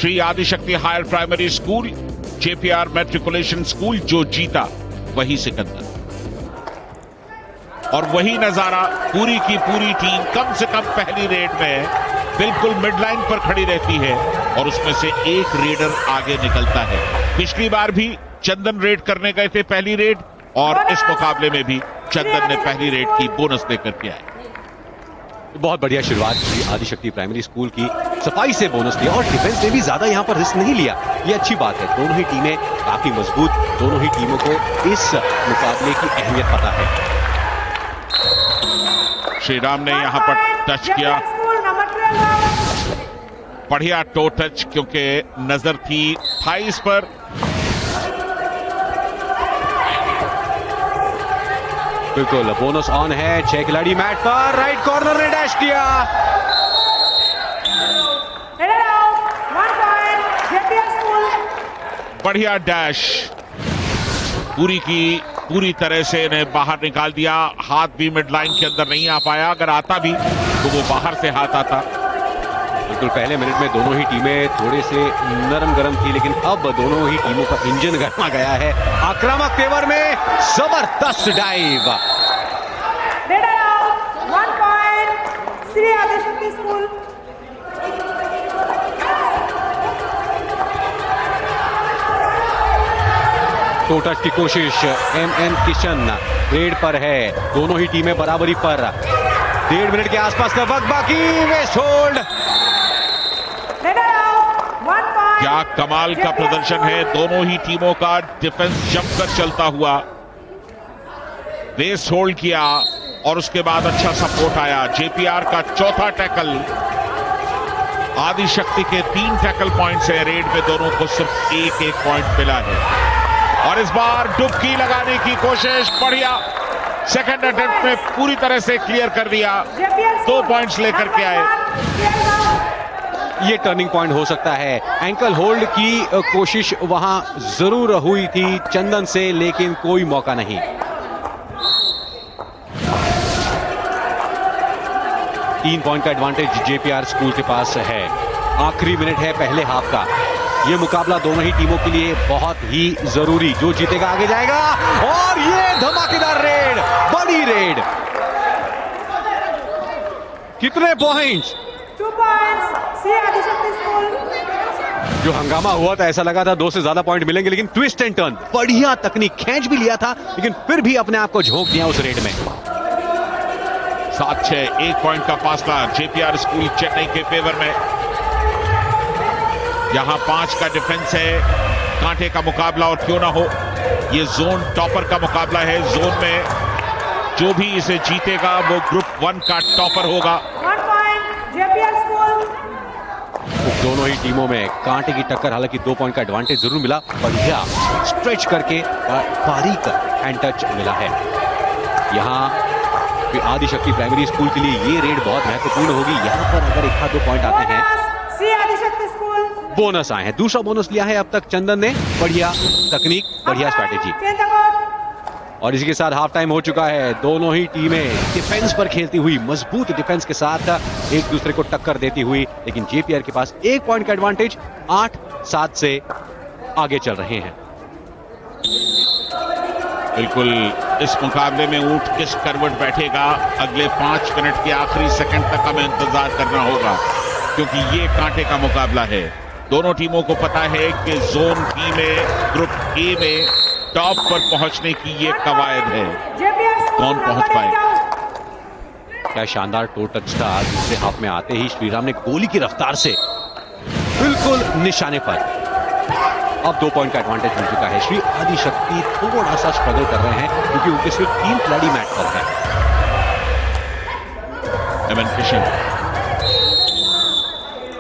Shri Adishakti higher primary school, JPR matriculation school. जो जीता वही सिकंदर। और वही नजारा, पूरी की पूरी टीम कम से कम पहली रेड में बिल्कुल मिडलाइन पर खड़ी रहती है और उसमें से एक रेडर आगे निकलता है। पिछली बार भी चंदन रेड करने गए थे पहली रेड, और इस मुकाबले में भी चंदन ने पहली रेड की बोनस देकर के आए। बहुत बढ़िया शुरुआत श्री आदिशक्ति प्राइमरी स्कूल की, सफाई से बोनस दिया और डिफेंस ने भी ज्यादा यहां पर रिस्क नहीं लिया। ये अच्छी बात है। दोनों ही टीमें काफी मजबूत, दोनों ही टीमों को इस मुकाबले की अहमियत पता है। श्रीराम ने यहां पर टच किया, बढ़िया टो टच, क्योंकि नजर थी थाइस पर। बिल्कुल बोनस ऑन है। 6 खिलाड़ी मैट पर, राइट कॉर्नर ने डैश किया। बढ़िया डैश, पूरी की पूरी तरह से इन्हें बाहर निकाल दिया। हाथ भी मिड लाइन के अंदर नहीं आ पाया, अगर आता भी तो वो बाहर से हाथ आता। बिल्कुल पहले मिनट में दोनों ही टीमें थोड़े से नरम गरम थी, लेकिन अब दोनों ही टीमों का इंजन गरमा गया है। आक्रामक तेवर में जबरदस्त dive. Shri Adishakti school. To touch की कोशिश, एम किशन रेड पर है। दोनों ही टीमें बराबरी पर। 1.5 मिनट के आसपास का वक्त बाकी। वेस्ट होल्ड। क्या कमाल का प्रदर्शन है दोनों ही टीमों का। डिफेंस जमकर चलता हुआ, वेस्ट होल्ड किया और उसके बाद अच्छा सपोर्ट आया। जेपीआर का चौथा टैकल, आदिशक्ति के 3 टैकल पॉइंट्स है। रेड में दोनों को सिर्फ एक पॉइंट मिला है। और इस बार डुबकी लगाने की कोशिश, बढ़िया सेकंड अटेम्प्ट में पूरी तरह से क्लियर कर दिया। 2 पॉइंट्स लेकर के आए। ये टर्निंग पॉइंट हो सकता है। एंकल होल्ड की कोशिश वहां जरूर हुई थी चंदन से, लेकिन कोई मौका नहीं। तीन पॉइंट का एडवांटेज जेपीआर स्कूल के पास है। आखिरी मिनट है पहले हाफ का। ये मुकाबला दोनों ही टीमों के लिए बहुत ही जरूरी। जो जीतेगा आगे जाएगा। और ये धमाकेदार रेड, बड़ी रेड। कितने points? 2 points Shri Adishakti school. जो हंगामा हुआ था, ऐसा लगा था 2 से ज्यादा पॉइंट मिलेंगे, लेकिन ट्विस्ट एंड टर्न, बढ़िया तकनीक, खींच भी लिया था, लेकिन फिर भी अपने आप को झोंक दिया उस रेड में। 7-6, 1 पॉइंट का फासला जेपीआर स्कूल चेन्नई के फेवर में। यहां 5 का डिफेंस है। कांटे का मुकाबला और क्यों ना हो, ये जोन टॉपर का मुकाबला है। जोन में जो भी इसे जीतेगा वो ग्रुप 1 का टॉपर होगा। 1 पॉइंट जेपीआर स्कूल। दोनों ही टीमों में कांटे की टक्कर, हालांकि 2 पॉइंट का एडवांटेज जरूर मिला। बढ़िया स्ट्रेच करके बारीक हैंड टच मिला है। यहां आदिशक्ति प्राइमरी स्कूल के लिए ये रेड बहुत महत्वपूर्ण होगी। यहां पर अगर 1-2 पॉइंट आते हैं, श्री आदिशक्ति स्कूल बोनस आए हैं। दूसरा बोनस लिया है अब तक चंदन ने। बढ़िया तकनीक, बढ़िया स्ट्रैटेजी। और इसी के साथ हाफ टाइम हो चुका है। दोनों ही टीमें डिफेंस पर खेलती हुई, मजबूत डिफेंस के साथ एक दूसरे को टक्कर देती हुई, लेकिन जेपीआर के पास 1 पॉइंट का एडवांटेज, 8-7 से आगे चल रहे हैं। बिल्कुल इस मुकाबले में ऊंट किस करवट बैठेगा, अगले 5 मिनट के आखिरी सेकंड तक हमें इंतजार करना होगा, क्योंकि ये कांटे का मुकाबला है। दोनों टीमों को पता है कि जोन बी में, ग्रुप ए में टॉप पर पहुंचने की ये कवायद है। कौन पहुंच पाएगा? क्या शानदार टो टच था। दूसरे हाफ में आते ही श्रीराम ने गोली की रफ्तार से बिल्कुल निशाने पर। अब 2 पॉइंट का एडवांटेज मिल चुका है। श्री आदिशक्ति थोड़ा सा स्ट्रगल कर रहे हैं, क्योंकि उनके सिर्फ 3 खिलाड़ी मैच पर हैं। M Kishan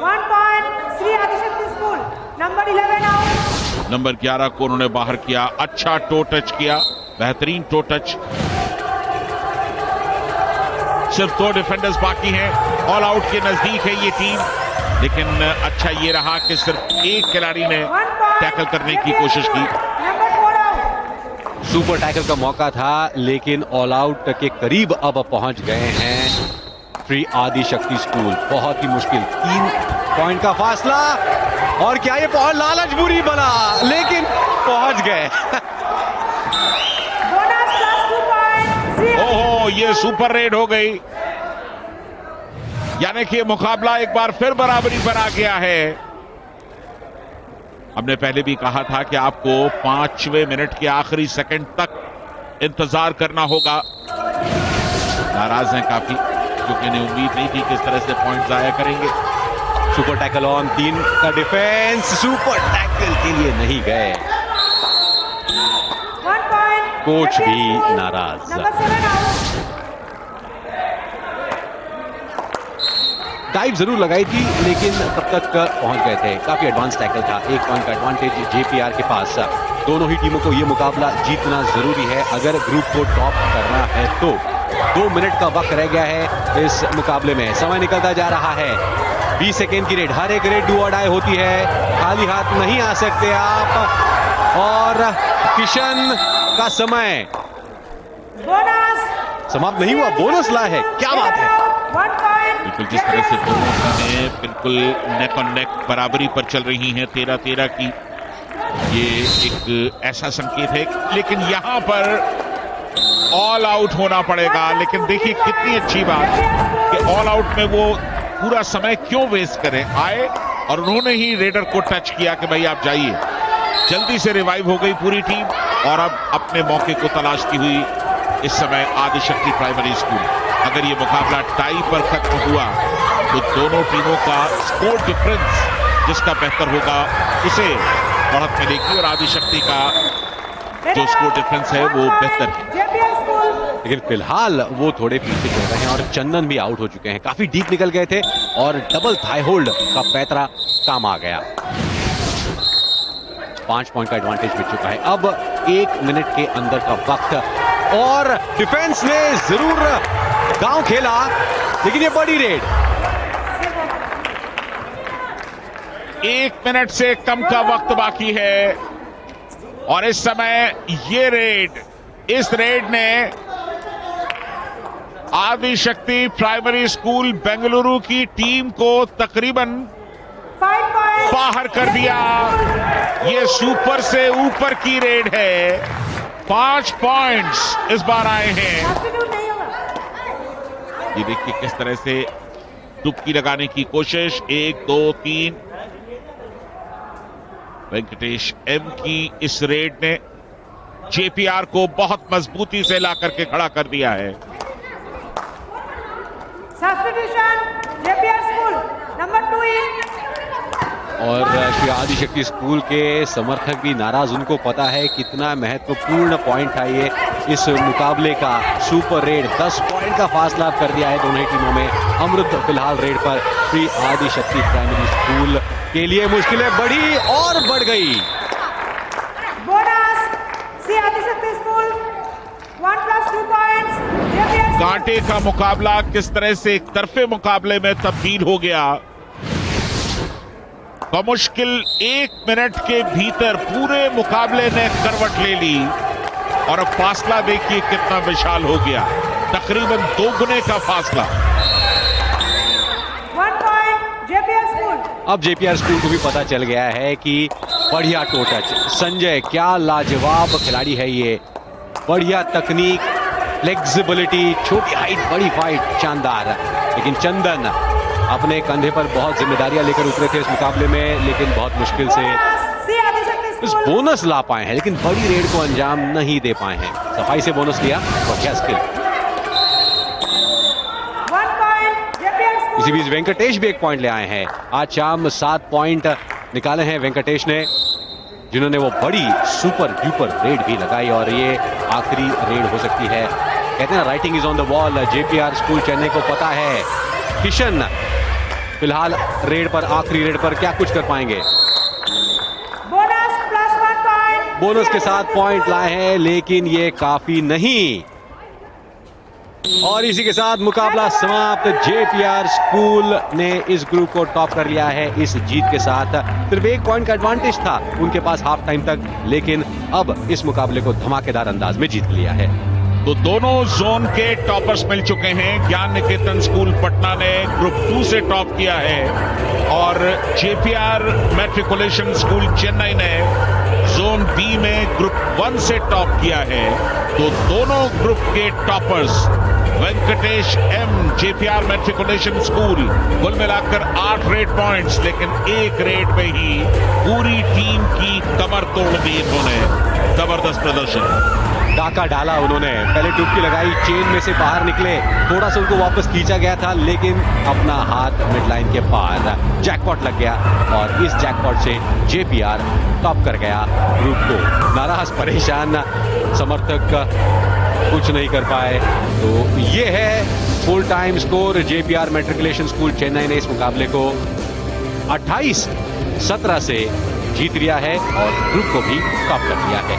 1 point Shri Adishakti school. Number 11 आउट। नंबर 11 को उन्होंने बाहर किया। अच्छा टो टच किया, बेहतरीन टो टच। सिर्फ 2 डिफेंडर्स बाकी हैं। ऑल आउट के नजदीक है ये टीम, लेकिन अच्छा ये रहा कि सिर्फ एक खिलाड़ी ने टैकल करने की कोशिश की। सुपर टैकल का मौका था, लेकिन ऑल आउट के करीब अब पहुंच गए हैं श्री आदिशक्ति स्कूल। बहुत ही मुश्किल 3 पॉइंट का फासला, और क्या ये पहुंच, लालच बुरी बना लेकिन पहुंच गए। Bonus plus 2 points. ओहो, ये सुपर रेड हो गई, यानी कि मुकाबला एक बार फिर बराबरी पर आ गया है। हमने पहले भी कहा था कि आपको 5वें मिनट के आखिरी सेकंड तक इंतजार करना होगा। नाराज हैं काफी, क्योंकि इन्हें उम्मीद नहीं थी कि इस तरह से पॉइंट जाया करेंगे। सुपर टैकल ऑन, 3 का डिफेंस, सुपर टैकल के लिए नहीं गए। 1 point. कोच JPR भी school. नाराज। Number 7 out. डाइव जरूर लगाई थी लेकिन तब तक पहुंच गए थे। काफी एडवांस टैकल था, 1 पॉइंट का एडवांटेज जेपीआर के पास। दोनों ही टीमों को यह मुकाबला जीतना जरूरी है अगर ग्रुप को टॉप करना है तो। 2 मिनट का वक्त रह गया है इस मुकाबले में, समय निकलता जा रहा है। 20 सेकेंड की रेड, हर एक रेड डू और डाई होती है, खाली हाथ नहीं आ सकते आप। और किशन का समय Bonus. समाप्त नहीं हुआ, बोनस ला है, क्या बात है। 1 point. बिल्कुल जिस तरह से दोनों टीमें बिल्कुल नेक ऑन नेक बराबरी पर चल रही हैं 13-13 की, ये एक ऐसा संकेत है। लेकिन यहां पर ऑल आउट होना पड़ेगा। लेकिन देखिए कितनी अच्छी बात कि ऑल आउट में वो पूरा समय क्यों वेस्ट करें, आए और उन्होंने ही रेडर को टच किया कि भाई आप जाइए। जल्दी से रिवाइव हो गई पूरी टीम और अब अपने मौके को तलाशती हुई इस समय आदिशक्ति प्राइमरी स्कूल। अगर ये मुकाबला टाई पर खत्म हुआ तो दोनों टीमों का स्कोर डिफरेंस जिसका बेहतर होगा उसे बढ़त मिलेगी और आदिशक्ति का जो स्कोर डिफरेंस है वो बेहतर है। JPR school. लेकिन फिलहाल वो थोड़े पीछे चल रहे हैं और चंदन भी आउट हो चुके हैं, काफी डीप निकल गए थे और डबल थाई होल्ड का पैतरा काम आ गया। 5 पॉइंट का एडवांटेज मिल चुका है। अब 1 मिनट के अंदर का वक्त और डिफेंस ने जरूर गांव खेला लेकिन ये बड़ी रेड। 1 मिनट से कम का वक्त बाकी है और इस समय ये रेड, इस रेड ने आदिशक्ति प्राइमरी स्कूल बेंगलुरु की टीम को तकरीबन 5 points. बाहर कर दिया। ये सुपर से ऊपर की रेड है। 5 पॉइंट्स इस बार आए हैं। Substitute नहीं होगा. ये देखिए किस तरह से डुबकी लगाने की कोशिश, 1 2 3। वेंकटेश एम की इस रेड ने जेपीआर को बहुत मजबूती से ला करके खड़ा कर दिया है। Substitution. JPR school. Number 2 in. और श्री आदिशक्ति स्कूल के समर्थक भी नाराज, उनको पता है कितना महत्वपूर्ण पॉइंट था ये इस मुकाबले का। सुपर रेड, 10 पॉइंट का फासला कर दिया है दोनों ही टीमों में। अमृत फिलहाल रेड पर, श्री आदिशक्ति प्राइमरी स्कूल के लिए मुश्किलें बढ़ी और बढ़ गई। Bonus. See Adishakti school. 1 plus 2 points. JPR school. कांटे का मुकाबला किस तरह से एक तरफे मुकाबले में तब्दील हो गया। बमुश्किल 1 मिनट के भीतर पूरे मुकाबले ने करवट ले ली और अब फासला देखिए कितना विशाल हो गया, तकरीबन 2 गुने का फासला। 1 point. JPR school. अब जेपीआर स्कूल को भी पता चल गया है कि बढ़िया टो टच, संजय क्या लाजवाब खिलाड़ी है ये, बढ़िया तकनीक, फ्लेक्सिबिलिटी, छोटी हाइट बड़ी फाइट, शानदार। लेकिन चंदन अपने कंधे पर बहुत जिम्मेदारियां लेकर उतरे थे इस मुकाबले में, लेकिन बहुत मुश्किल से See आदिशक्ति इस school. बोनस ला पाए हैं, लेकिन बड़ी रेड को अंजाम नहीं दे पाए हैं। सफाई से बोनस लिया, बढ़िया स्किल। 1 point. JPR school. इसी बीच वेंकटेश भी 1 पॉइंट ले आए हैं। आज शाम 7 पॉइंट निकाले हैं वेंकटेश ने, जिन्होंने वो बड़ी सुपर ड्यूपर रेड भी लगाई और ये आखिरी रेड हो सकती है। कहते हैं writing is on the wall, JPR school Chennai को पता है। किशन फिलहाल रेड पर, आखिरी रेड पर क्या कुछ कर पाएंगे। Bonus plus 1 point. बोनस के साथ पॉइंट लाए हैं लेकिन ये काफी नहीं। और इसी के साथ मुकाबला समाप्त। जेपीआर स्कूल ने इस ग्रुप को टॉप कर लिया है इस जीत के साथ। सिर्फ 1 पॉइंट का एडवांटेज था उनके पास हाफ टाइम तक, लेकिन अब इस मुकाबले को धमाकेदार अंदाज में जीत लिया है। तो दोनों जोन के टॉपर्स मिल चुके हैं। ज्ञान निकेतन स्कूल पटना ने ग्रुप 2 से टॉप किया है और जेपीआर मैट्रिकुलेशन स्कूल चेन्नई ने जोन बी में ग्रुप 1 से टॉप किया है। तो दोनों ग्रुप के toppers Venkatesh M JPR matriculation school कुल मिलाकर 8 रेट पॉइंट्स, लेकिन एक रेट में ही पूरी टीम की कमर तोड़ दी इन्होंने। जबरदस्त प्रदर्शन, डाका डाला उन्होंने, पहले डुबकी लगाई, चेन में से बाहर निकले, थोड़ा सा उनको वापस खींचा गया था लेकिन अपना हाथ मिड लाइन के पार जैकपॉट लग गया और इस जैकपॉट से जेपीआर टॉप कर गया ग्रुप 2। नाराज परेशान समर्थक कुछ नहीं कर पाए। तो ये है full time score. JPR matriculation school Chennai ने इस मुकाबले को 28-17 से जीत लिया है और ग्रुप को भी टॉप कर दिया है।